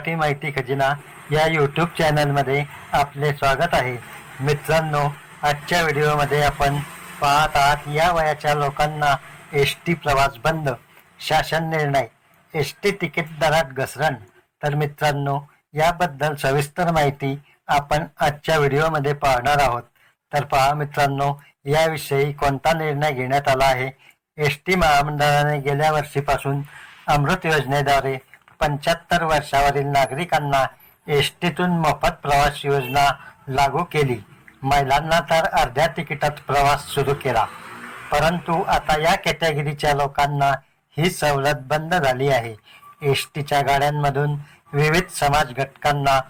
मराठी माहिती खजिना या यूट्यूब चॅनलमध्ये आपले स्वागत आहे. मित्रांनो, आजच्या व्हिडिओमध्ये आपण पाहत आहात या वयाच्या लोकांना एस टी प्रवास बंद, शासन निर्णय, एस टी तिकीट दरात घसरण. तर मित्रांनो, याबद्दल सविस्तर माहिती आपण आजच्या व्हिडिओमध्ये पाहणार आहोत. तर पहा मित्रांनो, याविषयी कोणता निर्णय घेण्यात आला आहे. एस टी महामंडळाने गेल्या वर्षीपासून अमृत योजनेद्वारे 75 वर्षावरील नागरिकांना एस टीतून मोफत प्रवास योजना लागू केली. महिलांना तर अर्ध्या तिकिटात प्रवास सुरू केला. परंतु आता या कॅटेगरीच्या लोकांना ही सवलत बंद झाली आहे. एस टीच्या गाड्यांमधून विविध समाज घटकांना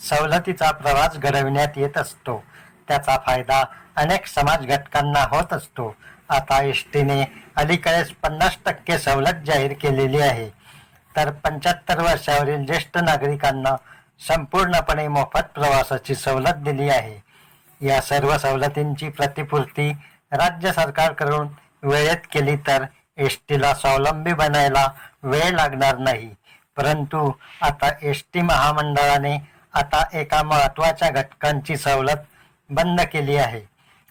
सवलतीचा प्रवास घडविण्यात येत असतो. त्याचा फायदा अनेक समाज घटकांना होत असतो. आता एस टीने अलीकडेच 50% सवलत जाहीर केलेली आहे. तर 75 वर्षावरील ज्येष्ठ नागरिकांना संपूर्णपणे मोफत प्रवासाची सवलत दिली आहे. या सर्व सवलतींची प्रतिपूर्ती राज्य सरकारकडून वेळेत केली तर एस टीला स्वावलंबी बनायला वेळ लागणार नाही. परंतु आता एस टी महामंडळाने आता एका महत्त्वाच्या घटकांची सवलत बंद केली आहे.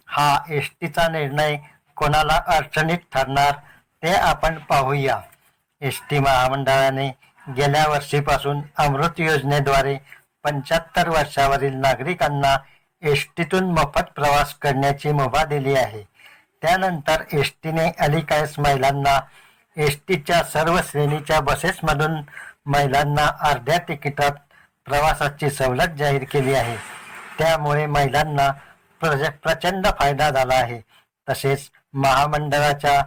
हा एस टीचा निर्णय कोणाला अडचणीत ठरणार ते आपण पाहूया. एस टी महामंडळाने गेल्या वर्षीपासून अमृत योजनेद्वारे 75 वर्षावरील नागरिकांना एस टीतून मोफत प्रवास करण्याची मुभा दिली आहे. त्यानंतर एस टीने अलीकडेच महिलांना एस टीच्या सर्व श्रेणीच्या बसेसमधून महिलांना अर्ध्या तिकिटात प्रवासाची सवलत जाहीर केली आहे. त्यामुळे महिलांना प्रचंड फायदा झाला आहे. तसेच महामंडळाच्या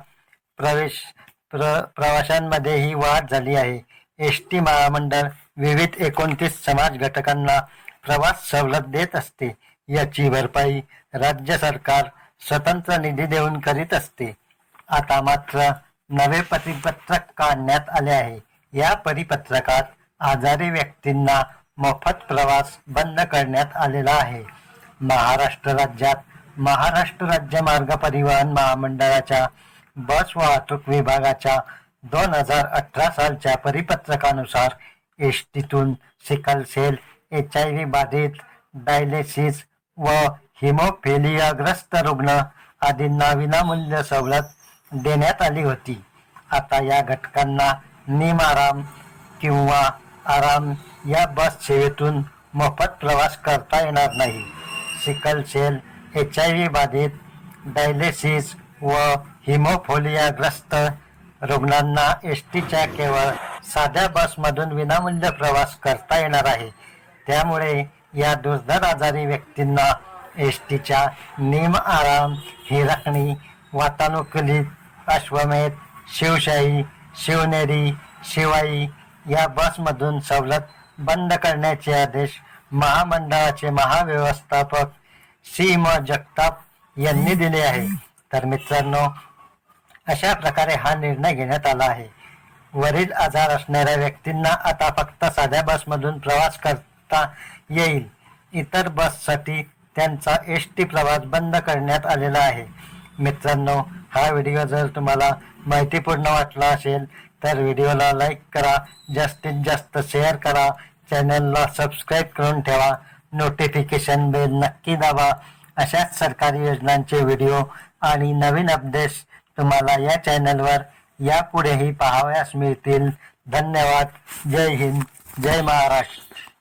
प्रवाशांमध्येही वाढ झाली आहे. एस टी महामंडळ विविध 29 समाज घटकांना प्रवास सवलत देत असते. याची भरपाई राज्य सरकार स्वतंत्र निधी देऊन करीत असते. आता मात्र नवे परिपत्रक काढण्यात आले आहे. या परिपत्रकात आजारी व्यक्तींना मोफत प्रवास बंद करण्यात आलेला आहे. महाराष्ट्र राज्यात महाराष्ट्र राज्य मार्ग परिवहन महामंडळाच्या बस वाहतूक विभागाच्या 2018 सालच्या परिपत्रकानुसार एस टीतून सिकलसेल, HIV बाधित, डायलिसिस व हिमोफिलियाग्रस्त रुग्ण आदींना विनामूल्य सवलत देण्यात आली होती. आता या घटकांना निमआराम किंवा आराम या बस सेवेतून मोफत प्रवास करता येणार नाही. सिकलसेल, HIV बाधित, डायलिसिस व हिमोफिलियाग्रस्त रुग्णांना एस टीच्या केवळ साध्या बसमधून विनामूल्य प्रवास करता येणार आहे. त्यामुळे या दुर्धर आजारी व्यक्तींना एस टीच्या निमआराम, हिरकणी, वातानुकूलित, अश्वमेध, शिवशाही, शिवनेरी, शिवाई या बसमधून सवलत बंद करण्याचे आदेश महामंडळाचे महाव्यवस्थापक सी.म. जगताप यांनी दिले आहे. तर मित्रांनो, अशा प्रकारे हा निर्णय घेण्यात आला आहे. वरील आजार असणाऱ्या व्यक्तींना आता फक्त साध्या बसमधून प्रवास करता येईल. इतर बससाठी त्यांचा एस टी प्रवास बंद करण्यात आलेला आहे. मित्रांनो, हा व्हिडिओ जर तुम्हाला माहितीपूर्ण वाटला असेल तर व्हिडिओला लाईक करा, जास्तीत जास्त शेअर करा, चॅनलला सबस्क्राईब करून ठेवा, नोटिफिकेशन बेल नक्की दाबा. अशाच सरकारी योजनांचे व्हिडिओ आणि नवीन अपडेट्स तुम्हाला या चॅनलवर यापुढेही पाहावयास मिळतील. धन्यवाद. जय हिंद, जय महाराष्ट्र.